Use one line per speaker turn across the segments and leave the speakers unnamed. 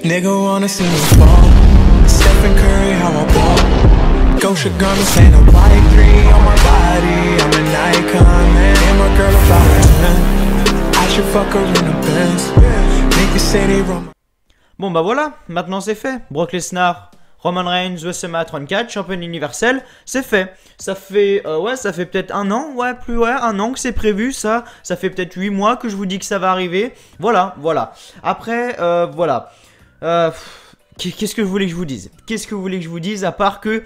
Nigga wanna see me fall. Stephen Curry, how I ball. Gosha garments ain't a white three on my body. I'm an icon, man. And my girl about her, I should fuck her in a Benz. Niggas say they run.
Bon bah voilà, maintenant c'est fait. Brock Lesnar, Roman Reigns, WrestleMania 34, champion universel, c'est fait. Ça fait ça fait peut-être un an, un an que c'est prévu, ça fait peut-être 8 mois que je vous dis que ça va arriver. Voilà. Après, voilà. Qu'est-ce que vous voulez que je vous dise? Qu'est-ce que vous voulez que je vous dise à part que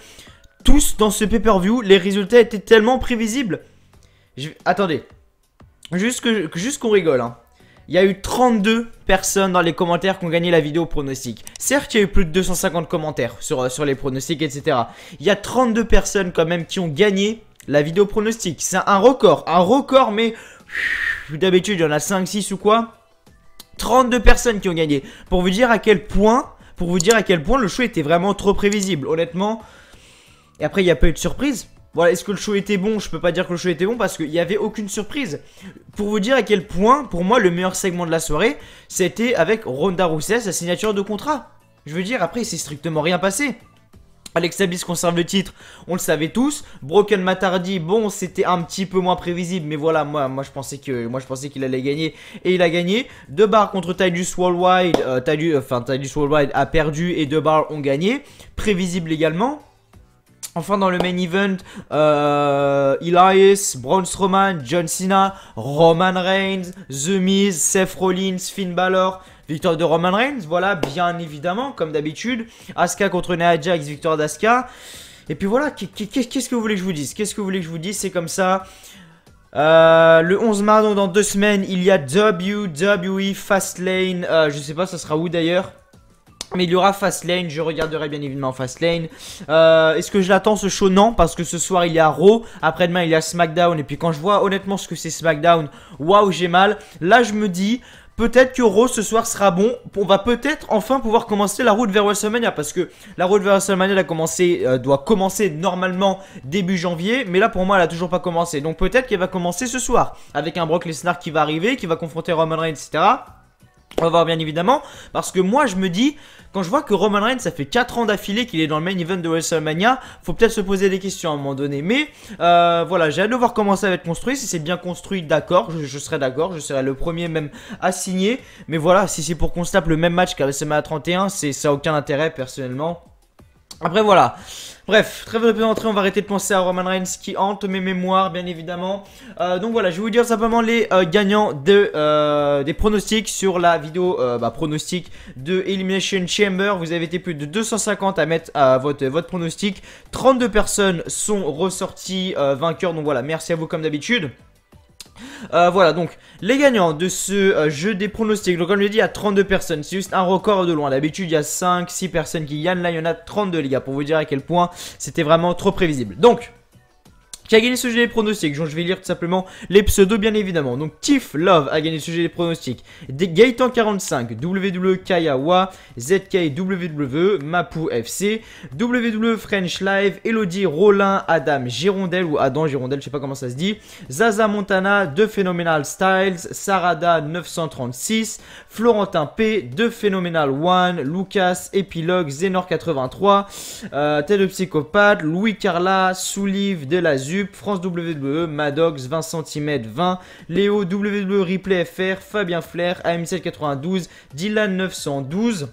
tous dans ce pay-per-view, les résultats étaient tellement prévisibles. Attendez, juste qu'on rigole, hein. Il y a eu 32 personnes dans les commentaires qui ont gagné la vidéo pronostic. Certes, il y a eu plus de 250 commentaires sur les pronostics, etc. Il y a 32 personnes quand même qui ont gagné la vidéo pronostic. C'est un record, mais d'habitude, il y en a 5, 6 ou quoi. 32 personnes qui ont gagné. Pour vous dire à quel point le show était vraiment trop prévisible, honnêtement. Et après, il n'y a pas eu de surprise. Voilà, est-ce que le show était bon? Je peux pas dire que le show était bon parce qu'il n'y avait aucune surprise. Pour vous dire à quel point, pour moi, le meilleur segment de la soirée, c'était avec Ronda Rousey, sa signature de contrat. Je veux dire, après, il s'est strictement rien passé. Alexa Bliss conserve le titre, on le savait tous. Broken Matt Hardy, bon, c'était un petit peu moins prévisible, mais voilà, moi je pensais qu'il allait gagner et il a gagné. The Bar contre Titus Worldwide, Titus Worldwide a perdu et The Bar ont gagné, prévisible également. Enfin dans le main event, Elias, Braun Strowman, John Cena, Roman Reigns, The Miz, Seth Rollins, Finn Balor, victoire de Roman Reigns, voilà, bien évidemment, comme d'habitude. Asuka contre Nia Jax, victoire d'Asuka. Et puis voilà, qu'est-ce que vous voulez que je vous dise? Qu'est-ce que vous voulez que je vous dise? C'est comme ça. Le 11 mars, donc dans 2 semaines, il y a WWE Fastlane. Je sais pas, ça sera où d'ailleurs? Mais il y aura Fastlane, je regarderai bien évidemment Fastlane. Est-ce que je l'attends ce show? Non, parce que ce soir il y a Raw, après-demain il y a SmackDown. Et puis quand je vois honnêtement ce que c'est SmackDown, waouh, j'ai mal. Là je me dis, peut-être que Raw ce soir sera bon. On va peut-être enfin pouvoir commencer la route vers WrestleMania. Parce que la route vers WrestleMania doit commencer normalement début janvier. Mais là pour moi elle a toujours pas commencé. Donc peut-être qu'elle va commencer ce soir. Avec un Brock Lesnar qui va arriver, qui va confronter Roman Reigns, etc. On va voir bien évidemment, parce que moi je me dis, quand je vois que Roman Reigns ça fait 4 ans d'affilée qu'il est dans le main event de WrestleMania, faut peut-être se poser des questions à un moment donné. Mais voilà, j'ai hâte de voir comment ça va être construit. Si c'est bien construit, d'accord, je serai d'accord, je serai le premier même à signer. Mais voilà, si c'est pour qu'on se tape le même match qu'à WrestleMania 31, ça n'a aucun intérêt personnellement. Après voilà, bref, trêve de plaisanterie, on va arrêter de penser à Roman Reigns qui hante mes mémoires bien évidemment. Donc voilà, je vais vous dire simplement les gagnants des pronostics sur la vidéo pronostic de Elimination Chamber. Vous avez été plus de 250 à mettre votre pronostic, 32 personnes sont ressorties vainqueurs, donc voilà, merci à vous comme d'habitude. Voilà donc les gagnants de ce jeu des pronostics. Donc comme je l'ai dit, il y a 32 personnes. C'est juste un record de loin. D'habitude il y a 5-6 personnes qui gagnent. Là il y en a 32 les gars, pour vous dire à quel point c'était vraiment trop prévisible. Donc qui a gagné ce jeu des pronostics? Je vais lire tout simplement les pseudos bien évidemment. Donc Tiff Love a gagné ce jeu des pronostics. Gaëtan45, WWE Kayawa, ZKWW, Mapu FC, WWE French Live, Elodie Rollin, Adam Girondel ou Adam Girondel, je sais pas comment ça se dit, Zaza Montana, The Phenomenal Styles, Sarada 936, Florentin P, The Phenomenal One, Lucas, Epilogue, Zenor 83, Ted le Psychopathe, Louis Carla, Soulive de l'Azur, France WWE, Maddox, 20 cm 20, Léo WWE Replay FR, Fabien Flair, AM792, Dylan 912,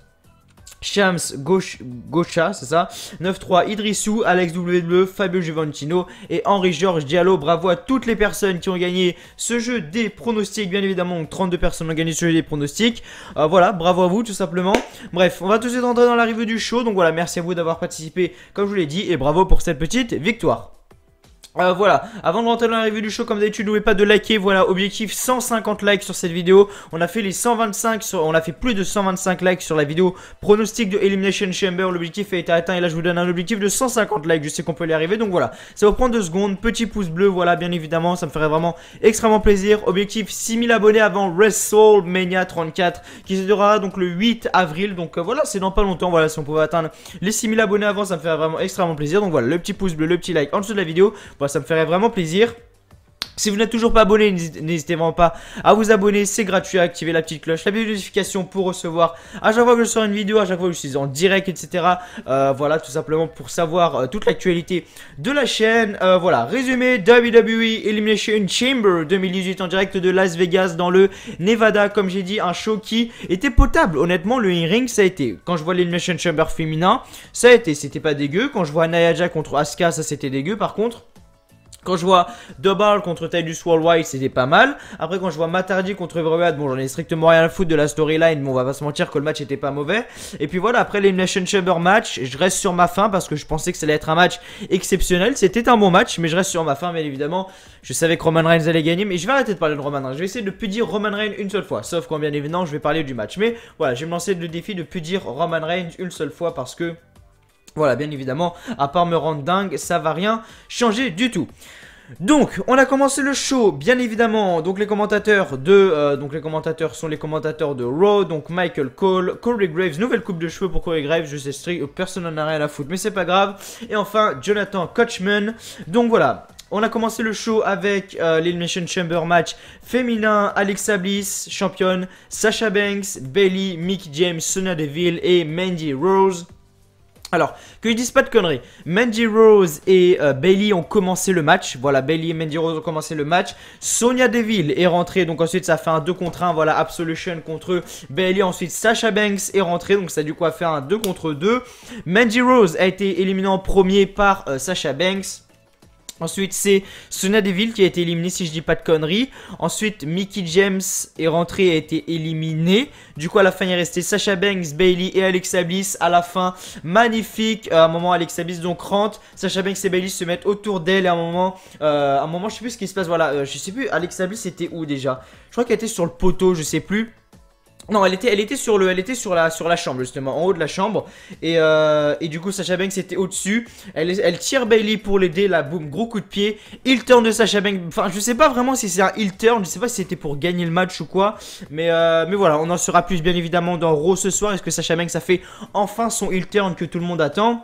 Shams Gaucha, c'est ça, 9-3 Idrissou, Alex WWE, Fabio Juventino et Henri-Georges Diallo. Bravo à toutes les personnes qui ont gagné ce jeu des pronostics, bien évidemment. 32 personnes ont gagné ce jeu des pronostics. Voilà, bravo à vous tout simplement. Bref, on va tout de suite rentrer dans la review du show. Donc voilà, merci à vous d'avoir participé comme je vous l'ai dit et bravo pour cette petite victoire. Voilà, avant de rentrer dans la review du show, comme d'habitude, n'oubliez pas de liker. Voilà, objectif 150 likes sur cette vidéo. On a fait les 125, on a fait plus de 125 likes sur la vidéo pronostic de Elimination Chamber. L'objectif a été atteint et là je vous donne un objectif de 150 likes. Je sais qu'on peut y arriver, donc voilà, ça va prendre 2 secondes. Petit pouce bleu, voilà, bien évidemment, ça me ferait vraiment extrêmement plaisir. Objectif 6000 abonnés avant WrestleMania 34 qui se déroulera donc le 8 avril. Donc voilà, c'est dans pas longtemps. Voilà, si on pouvait atteindre les 6000 abonnés avant, ça me ferait vraiment extrêmement plaisir. Donc voilà, le petit pouce bleu, le petit like en dessous de la vidéo. Voilà, ça me ferait vraiment plaisir. Si vous n'êtes toujours pas abonné, n'hésitez vraiment pas à vous abonner, c'est gratuit, à activer la petite cloche, la petite notification pour recevoir à chaque fois que je sors une vidéo, à chaque fois que je suis en direct, etc. Voilà, tout simplement pour savoir toute l'actualité de la chaîne. Voilà, résumé, WWE Elimination Chamber 2018 en direct de Las Vegas dans le Nevada. Comme j'ai dit, un show qui était potable. Honnêtement, le in-ring, ça a été. Quand je vois l'Elimination Chamber féminin, ça a été, c'était pas dégueu. Quand je vois Nia Jax contre Asuka, ça c'était dégueu par contre. Quand je vois Double contre Titus Worldwide, c'était pas mal. Après, quand je vois Matt Hardy contre Bray Wyatt, bon, j'en ai strictement rien à foutre de la storyline, mais on va pas se mentir que le match était pas mauvais. Et puis voilà, après l'Elimination Chamber match, je reste sur ma faim parce que je pensais que ça allait être un match exceptionnel. C'était un bon match, mais je reste sur ma faim, bien évidemment. Je savais que Roman Reigns allait gagner, mais je vais arrêter de parler de Roman Reigns. Je vais essayer de plus dire Roman Reigns une seule fois, sauf quand bien évidemment je vais parler du match. Mais voilà, je vais me lancer le défi de plus dire Roman Reigns une seule fois parce que, voilà, bien évidemment, à part me rendre dingue, ça va rien changer du tout. Donc, on a commencé le show, bien évidemment. Donc, les commentateurs sont les commentateurs de Raw. Donc, Michael Cole, Corey Graves, nouvelle coupe de cheveux pour Corey Graves. Je sais strict, personne n'en a rien à foutre, mais c'est pas grave. Et enfin, Jonathan Coachman. Donc, voilà. On a commencé le show avec l'Elimination Chamber match féminin. Alexa Bliss, championne. Sasha Banks, Bayley, Mickie James, Sonya Deville et Mandy Rose. Alors, que je dise pas de conneries, Mandy Rose et Bayley ont commencé le match. Voilà, Bayley et Mandy Rose ont commencé le match. Sonya Deville est rentrée, donc ensuite ça fait un 2 contre 1. Voilà, Absolution contre Bayley. Ensuite, Sasha Banks est rentrée, donc ça a du coup à faire un 2 contre 2. Mandy Rose a été éliminée en premier par Sasha Banks. Ensuite, c'est Sonya Deville qui a été éliminée, si je dis pas de conneries. Ensuite, Mickie James est rentrée et a été éliminée. Du coup, à la fin, il est resté Sasha Banks, Bayley et Alexa Bliss. À la fin, magnifique. À un moment, Alexa Bliss donc rentre. Sasha Banks et Bayley se mettent autour d'elle. Et à un moment, je sais plus ce qui se passe. Voilà, je sais plus, Alexa Bliss était où déjà? Je crois qu'elle était sur le poteau, je sais plus. Non, elle était sur la chambre justement, en haut de la chambre. Et du coup, Sasha Banks était au-dessus. Elle tire Bayley pour l'aider, là, boum, gros coup de pied. Heel turn de Sasha Banks. Enfin, je sais pas vraiment si c'est un heel turn. Je sais pas si c'était pour gagner le match ou quoi. Mais voilà, on en saura plus bien évidemment dans Raw ce soir. Est-ce que Sasha Banks a fait enfin son heel turn que tout le monde attend?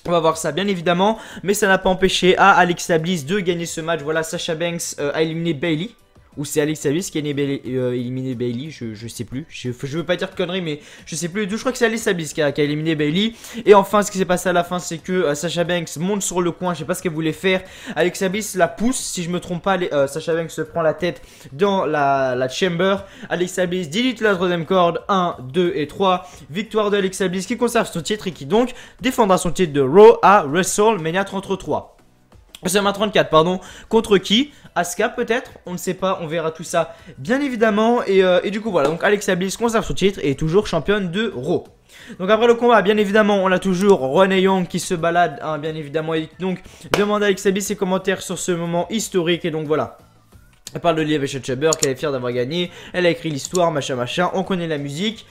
On va voir ça bien évidemment. Mais ça n'a pas empêché à Alexa Bliss de gagner ce match. Voilà, Sasha Banks a éliminé Bayley. Ou c'est Alexa Bliss qui a éliminé Bayley, je sais plus. Je veux pas dire de conneries, mais je sais plus. Je crois que c'est Alexa Bliss qui a éliminé Bayley. Et enfin, ce qui s'est passé à la fin, c'est que Sasha Banks monte sur le coin. Je sais pas ce qu'elle voulait faire. Alexa Bliss la pousse. Si je me trompe pas, Sasha Banks se prend la tête dans la chamber. Alexa Bliss dilute la troisième corde. 1, 2 et 3. Victoire de Alexa Bliss qui conserve son titre et qui donc défendra son titre de Raw à WrestleMania 33. WrestleMania 34, pardon. Contre qui? Asuka peut-être, on ne sait pas, on verra tout ça bien évidemment. Et du coup voilà, donc Alexa Bliss conserve son titre et est toujours championne de Raw. Donc après le combat, bien évidemment, on a toujours Renee Young qui se balade, hein, bien évidemment. Et donc demande à Alexa Bliss ses commentaires sur ce moment historique. Et donc voilà, elle parle de l'Elimination Chamber, qu'elle est fière d'avoir gagné. Elle a écrit l'histoire, machin machin, on connaît la musique.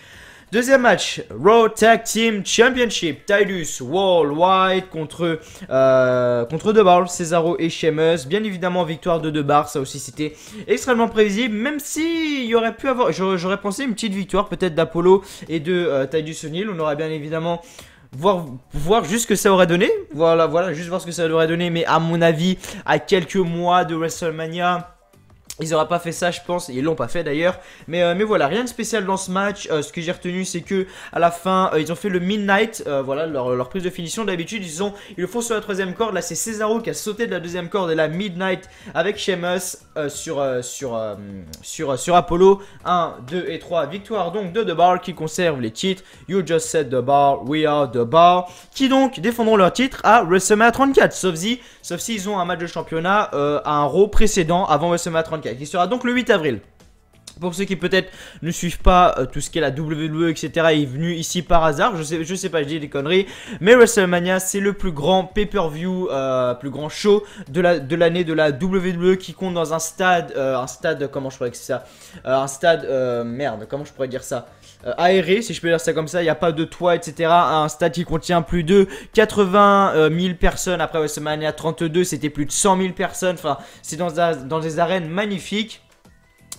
Deuxième match, Raw Tag Team Championship, Titus Worldwide contre The Bar, Cesaro et Sheamus. Bien évidemment, victoire de The Bar, ça aussi c'était extrêmement prévisible. Même si il y aurait pu avoir, j'aurais pensé une petite victoire peut-être d'Apollo et de Titus O'Neil. On aurait bien évidemment voir juste ce que ça aurait donné. Voilà, juste voir ce que ça aurait donné. Mais à mon avis, à quelques mois de WrestleMania, ils n'auraient pas fait ça, je pense. Ils l'ont pas fait d'ailleurs. Mais voilà, rien de spécial dans ce match. Ce que j'ai retenu, c'est que à la fin, ils ont fait le Midnight. Voilà, leur prise de finition. D'habitude, ils le font sur la troisième corde. Là, c'est Cesaro qui a sauté de la deuxième corde. Et la Midnight avec Sheamus sur Apollo. 1, 2 et 3. Victoire donc de The Bar qui conserve les titres. You just said The Bar, we are The Bar. Qui donc défendront leur titre à WrestleMania 34. Sauf si ils ont un match de championnat à un Raw précédent avant WrestleMania 34. Qui sera donc le 8 avril. Pour ceux qui peut-être ne suivent pas tout ce qui est la WWE, etc., est venu ici par hasard. Je sais pas, je dis des conneries. Mais WrestleMania, c'est le plus grand pay-per-view, plus grand show de l'année de la WWE qui compte dans un stade, comment je pourrais dire ça, un stade, merde, comment je pourrais dire ça, aéré, si je peux dire ça comme ça. Il n'y a pas de toit, etc. Un stade qui contient plus de 80 000 personnes. Après WrestleMania 32, c'était plus de 100 000 personnes. Enfin, c'est dans des arènes magnifiques.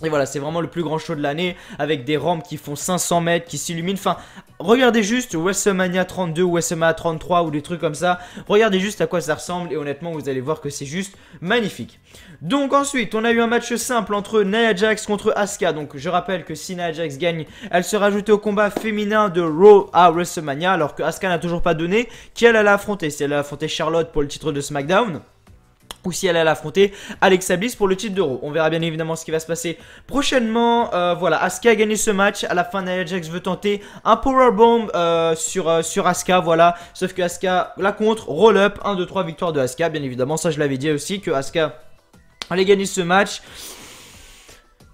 Et voilà, c'est vraiment le plus grand show de l'année avec des rampes qui font 500 mètres, qui s'illuminent. Enfin, regardez juste WrestleMania 32 ou WrestleMania 33 ou des trucs comme ça. Regardez juste à quoi ça ressemble et honnêtement, vous allez voir que c'est juste magnifique. Donc ensuite, on a eu un match simple entre Nia Jax contre Asuka. Donc je rappelle que si Nia Jax gagne, elle sera ajoutée au combat féminin de Raw à WrestleMania. Alors que Asuka n'a toujours pas donné qui elle allait affronter. Si elle allait affronter Charlotte pour le titre de SmackDown, ou si elle allait affronter Alexa Bliss pour le titre de Raw. On verra bien évidemment ce qui va se passer prochainement. Voilà, Asuka a gagné ce match. À la fin, Nia Jax veut tenter un powerbomb sur Asuka, voilà. Sauf que Asuka la contre, roll up, 1, 2, 3, victoire de Asuka. Bien évidemment, ça je l'avais dit aussi que Asuka allait gagner ce match.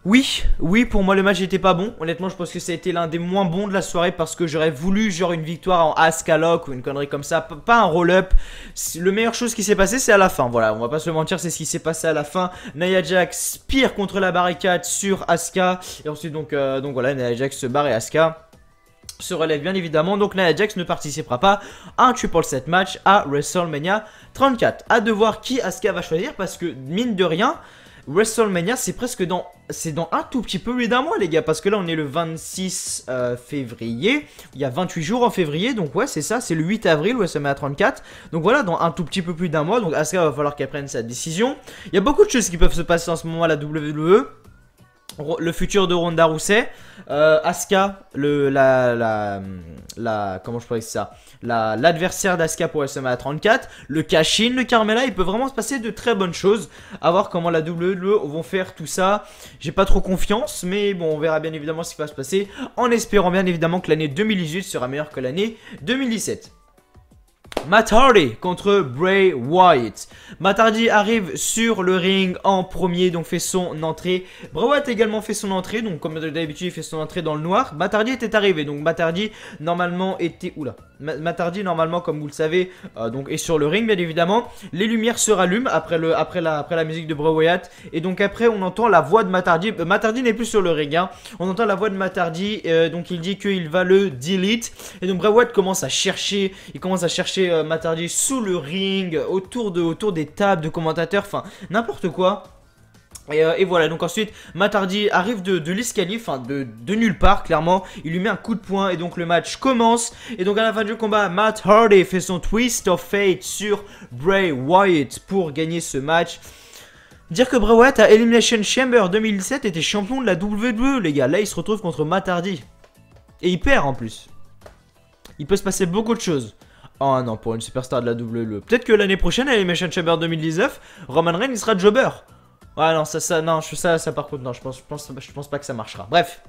Oui, pour moi le match n'était pas bon. Honnêtement, je pense que ça a été l'un des moins bons de la soirée parce que j'aurais voulu genre une victoire en Asuka Lock ou une connerie comme ça, pas un roll-up. Le meilleure chose qui s'est passé, c'est à la fin. Voilà, on va pas se mentir, c'est ce qui s'est passé à la fin. Nia Jax pire contre la barricade sur Asuka et ensuite donc voilà, Nia Jax se barre et Asuka se relève bien évidemment. Donc Nia Jax ne participera pas à un triple set match à WrestleMania 34. À de voir qui Asuka va choisir parce que mine de rien, WrestleMania c'est presque dans un tout petit peu plus d'un mois les gars, parce que là on est le 26 février, il y a 28 jours en février, donc ouais c'est ça, c'est le 8 avril WrestleMania 34, donc voilà, dans un tout petit peu plus d'un mois, donc Asuka va falloir qu'elle prenne sa décision. Il y a beaucoup de choses qui peuvent se passer en ce moment à la WWE. Le futur de Ronda Rousey, Asuka, comment je pourrais dire ça, l'adversaire d'Asuka pour WrestleMania 34, le cash-in, le Carmella, il peut vraiment se passer de très bonnes choses. À voir comment la WWE vont faire tout ça. J'ai pas trop confiance, mais bon, on verra bien évidemment ce qui va se passer, en espérant bien évidemment que l'année 2018 sera meilleure que l'année 2017. Matt Hardy contre Bray Wyatt. Matt Hardy arrive sur le ring en premier, donc fait son entrée. Bray Wyatt a également fait son entrée, donc comme d'habitude il fait son entrée dans le noir. Matt Hardy était arrivé, donc Matt Hardy normalement était... Oula. Matt Hardy normalement comme vous le savez donc est sur le ring bien évidemment. Les lumières se rallument après la musique de Bray Wyatt. Et donc après on entend la voix de Matt Hardy. Matt Hardy n'est plus sur le ring hein. On entend la voix de Matt Hardy, donc il dit qu'il va le delete. Et donc Bray Wyatt commence à chercher. Il commence à chercher Matt Hardy sous le ring, autour des tables de commentateurs, enfin n'importe quoi. Et voilà, donc ensuite Matt Hardy arrive de l'escalier, enfin de nulle part clairement, il lui met un coup de poing et donc le match commence. Et donc à la fin du combat, Matt Hardy fait son Twist of Fate sur Bray Wyatt pour gagner ce match. Dire que Bray Wyatt à Elimination Chamber 2017 était champion de la WWE les gars, là il se retrouve contre Matt Hardy. Et il perd en plus. Il peut se passer beaucoup de choses. Oh non, pour une superstar de la WWE. Peut-être que l'année prochaine à Elimination Chamber 2019, Roman Reigns il sera jobber. Ouais non, ça par contre non, je pense pas que ça marchera. Bref.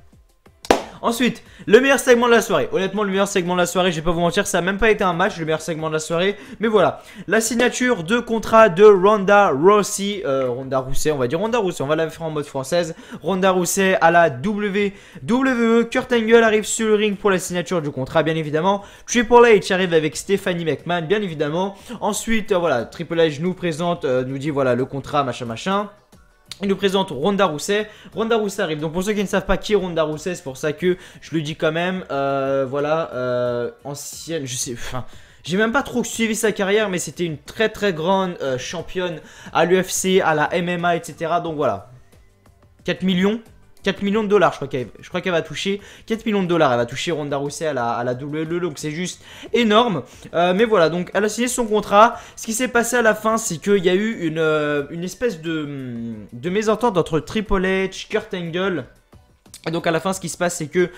Ensuite, le meilleur segment de la soirée. Honnêtement, le meilleur segment de la soirée, je vais pas vous mentir, ça a même pas été un match, le meilleur segment de la soirée. Mais voilà, la signature de contrat de Ronda Rousey, on va dire Ronda Rousey, on va la faire en mode française. Ronda Rousey à la WWE. Kurt Angle arrive sur le ring pour la signature du contrat, bien évidemment. Triple H arrive avec Stephanie McMahon, bien évidemment. Ensuite, voilà, Triple H nous présente, nous dit voilà le contrat, machin. Il nous présente Ronda Rousey. Ronda Rousey arrive. Donc pour ceux qui ne savent pas qui est Ronda Rousey, c'est pour ça que je le dis quand même. Voilà, ancienne, je sais, enfin, j'ai même pas trop suivi sa carrière, mais c'était une très grande championne à l'UFC, à la MMA, etc. Donc voilà, 4 millions de dollars, je crois qu'elle va toucher 4 millions de dollars. Elle va toucher Ronda Rousey à la WWE, donc c'est juste énorme. Mais voilà, donc elle a signé son contrat. Ce qui s'est passé à la fin, c'est qu'il y a eu une espèce de mésentente entre Triple H, Kurt Angle. Et donc à la fin ce qui se passe c'est que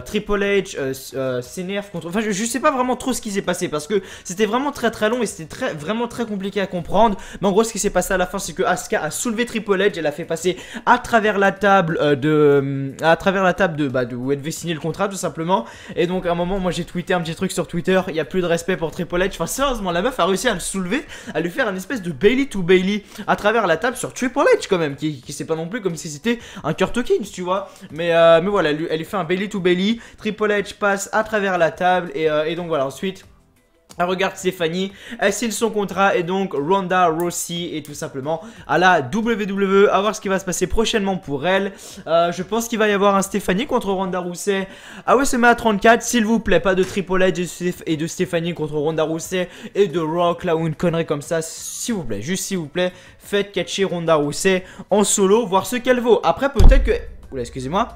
Triple H s'énerve contre... Enfin je sais pas vraiment trop ce qui s'est passé parce que c'était vraiment très long et c'était vraiment très compliqué à comprendre. Mais en gros ce qui s'est passé à la fin c'est que Asuka a soulevé Triple H, elle a fait passer à travers la table où elle devait signer le contrat tout simplement. Et donc à un moment moi j'ai tweeté un petit truc sur Twitter, il y a plus de respect pour Triple H. Enfin sérieusement la meuf a réussi à le soulever, à lui faire une espèce de Bailey to Bailey à travers la table sur Triple H quand même, qui c'est pas non plus comme si c'était un Kurt Hawkins tu vois. Mais voilà, elle lui fait un belly to belly. Triple H passe à travers la table. Et donc voilà, ensuite Elle regarde Stéphanie, elle signe son contrat et donc Ronda Rousey est tout simplement à la WWE. À voir ce qui va se passer prochainement pour elle. Je pense qu'il va y avoir un Stéphanie contre Ronda Rousey à WrestleMania 34. S'il vous plaît, pas de Triple H et de Stéphanie contre Ronda Rousey et de Rock là ou une connerie comme ça. S'il vous plaît, juste s'il vous plaît, faites catcher Ronda Rousey en solo, voir ce qu'elle vaut. Après peut-être que... Oula, excusez-moi.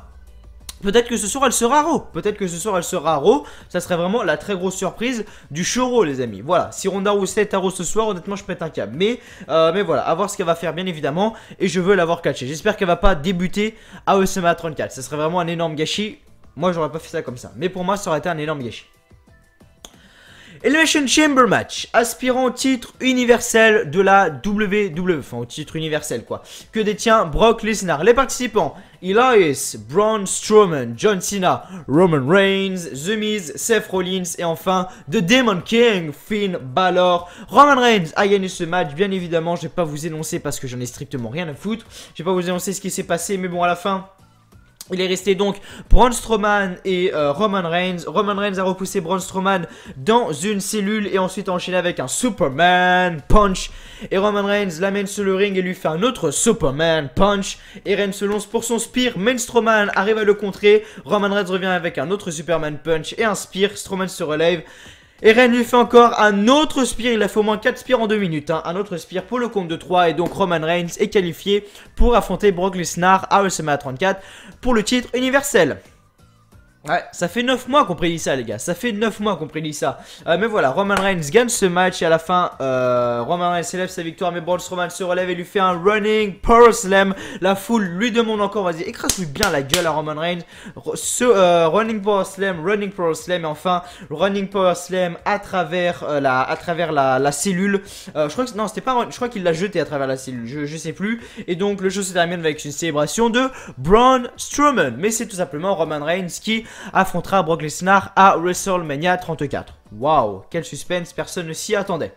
Peut-être que ce soir elle sera Raw. Peut-être que ce soir elle sera Raw. Ça serait vraiment la très grosse surprise du show Raw, les amis. Voilà. Si Ronda Rousey est à Raw ce soir, honnêtement, je pète un câble. Mais voilà, à voir ce qu'elle va faire, bien évidemment. Et je veux l'avoir catché. J'espère qu'elle va pas débuter à WrestleMania 34. Ça serait vraiment un énorme gâchis. Moi, j'aurais pas fait ça comme ça. Mais pour moi, ça aurait été un énorme gâchis. Elimination Chamber Match, aspirant au titre universel de la WWE, enfin au titre universel quoi, que détient Brock Lesnar. Les participants, Elias, Braun Strowman, John Cena, Roman Reigns, The Miz, Seth Rollins et enfin The Demon King, Finn Balor. Roman Reigns a gagné ce match, bien évidemment, je vais pas vous énoncer parce que j'en ai strictement rien à foutre. Je vais pas vous énoncer ce qui s'est passé, mais bon à la fin... Il est resté donc Braun Strowman et Roman Reigns. Roman Reigns a repoussé Braun Strowman dans une cellule et ensuite enchaîné avec un Superman Punch. Et Roman Reigns l'amène sur le ring et lui fait un autre Superman Punch. Et Reigns se lance pour son spear, mais Strowman arrive à le contrer. Roman Reigns revient avec un autre Superman Punch et un spear. Strowman se relève. Et Reigns lui fait encore un autre spear, il a fait au moins 4 spears en 2 minutes, hein. Un autre spear pour le compte de 3 et donc Roman Reigns est qualifié pour affronter Brock Lesnar à WrestleMania 34 pour le titre universel. Ouais, ça fait 9 mois qu'on prédit ça les gars, ça fait 9 mois qu'on prédit ça. Mais voilà, Roman Reigns gagne ce match et à la fin, Roman Reigns célèbre sa victoire, mais Braun Strowman se relève et lui fait un running power slam. La foule lui demande encore, vas-y, écrase-lui bien la gueule à Roman Reigns. Running power slam et enfin, running power slam à travers la cellule. Je crois que, non, c'était pas, je crois qu'il l'a jeté à travers la cellule, je sais plus. Et donc le show se termine avec une célébration de Braun Strowman. Mais c'est tout simplement Roman Reigns qui affrontera Brock Lesnar à WrestleMania 34. Waouh, quel suspense, personne ne s'y attendait.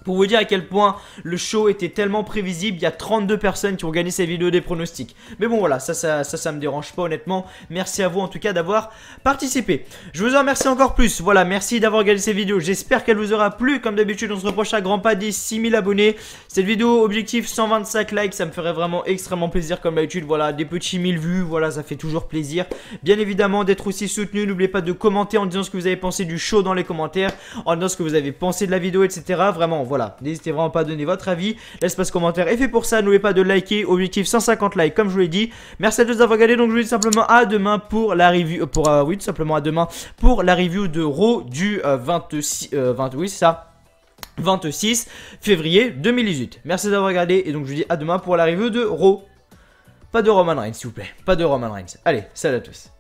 Pour vous dire à quel point le show était tellement prévisible, il y a 32 personnes qui ont gagné cette vidéo des pronostics. Mais bon voilà, ça me dérange pas honnêtement. Merci à vous en tout cas d'avoir participé. Je vous en remercie encore plus. Voilà, merci d'avoir regardé cette vidéo. J'espère qu'elle vous aura plu. Comme d'habitude, on se reproche à grands pas des 6000 abonnés. Cette vidéo, objectif 125 likes, ça me ferait vraiment extrêmement plaisir comme d'habitude. Voilà, des petits 1000 vues, voilà, ça fait toujours plaisir. Bien évidemment, d'être aussi soutenu. N'oubliez pas de commenter en disant ce que vous avez pensé du show dans les commentaires, en disant ce que vous avez pensé de la vidéo, etc. Vraiment, voilà, n'hésitez vraiment pas à donner votre avis. L'espace commentaire est fait pour ça. N'oubliez pas de liker. Objectif 150 likes comme je vous l'ai dit. Merci à tous d'avoir regardé. Donc je vous dis simplement à demain pour la review oui, tout simplement à demain pour la review de Raw du 26 février 2018. Merci d'avoir regardé et donc je vous dis à demain pour la review de Raw. Pas de Roman Reigns s'il vous plaît. Pas de Roman Reigns. Allez, salut à tous.